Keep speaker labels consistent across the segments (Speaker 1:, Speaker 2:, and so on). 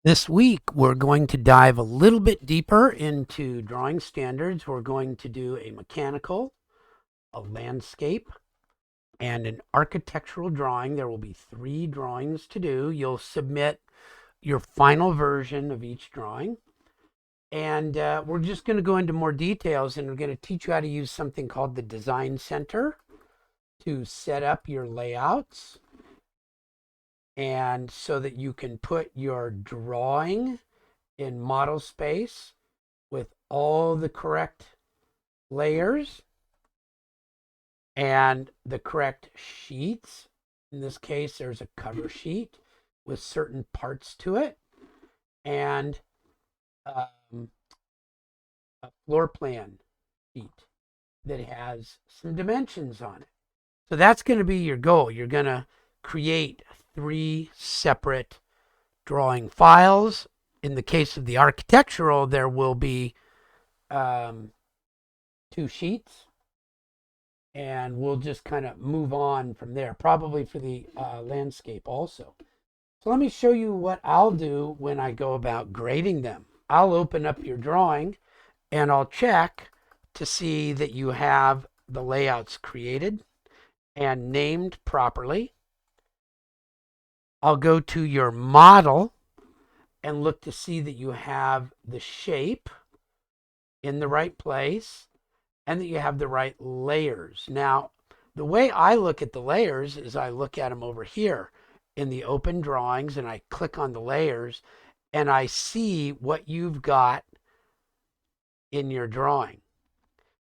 Speaker 1: This week, we're going to dive a little bit deeper into drawing standards. We're going to do a mechanical, a landscape, and an architectural drawing. There will be 3 drawings to do. You'll submit your final version of each drawing. And we're just going to go into more details, and we're going to teach you how to use something called the Design Center to set up your layouts, and so that you can put your drawing in model space with all the correct layers and the correct sheets. In this case, there's a cover sheet with certain parts to it and a floor plan sheet that has some dimensions on it. So that's going to be your goal. You're going to create 3 separate drawing files. In the case of the architectural, there will be 2 sheets, and we'll just kind of move on from there, probably for the landscape also. So let me show you what I'll do when I go about grading them. I'll open up your drawing and I'll check to see that you have the layouts created and named properly. I'll go to your model and look to see that you have the shape in the right place and that you have the right layers. Now, the way I look at the layers is I look at them over here in the open drawings, and I click on the layers and I see what you've got in your drawing.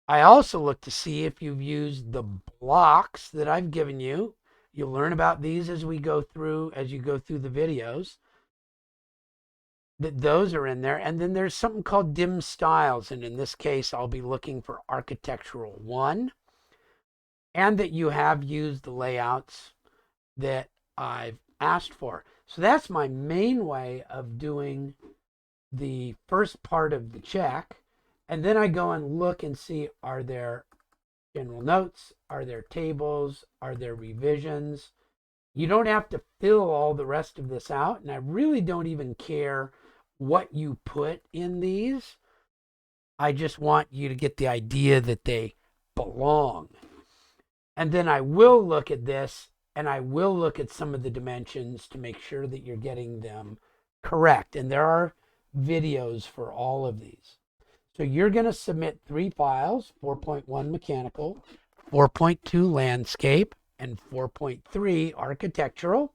Speaker 1: I also look to see if you've used the blocks that I've given you. You'll learn about these as you go through the videos, that those are in there. And then there's something called dim styles, and in this case I'll be looking for architectural 1, and that you have used the layouts that I've asked for. So that's my main way of doing the first part of the check. And then I go and look and see, are there general notes? Are there tables? Are there revisions? You don't have to fill all the rest of this out, and I really don't even care what you put in these. I just want you to get the idea that they belong. And then I will look at this, and I will look at some of the dimensions to make sure that you're getting them correct. And there are videos for all of these. So you're going to submit 3 files: 4.1 mechanical, 4.2 landscape, and 4.3 architectural.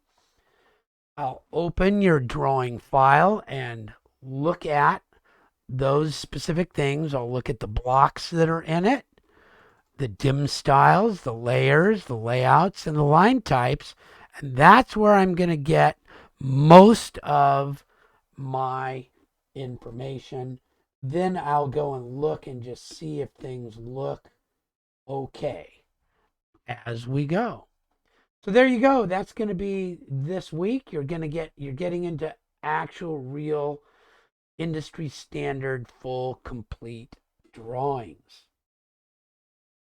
Speaker 1: I'll open your drawing file and look at those specific things. I'll look at the blocks that are in it, the dim styles, the layers, the layouts, and the line types. And that's where I'm going to get most of my information. Then I'll go and look and just see if things look okay as we go. So there you go. That's going to be this week. You're getting into actual real industry standard full complete drawings.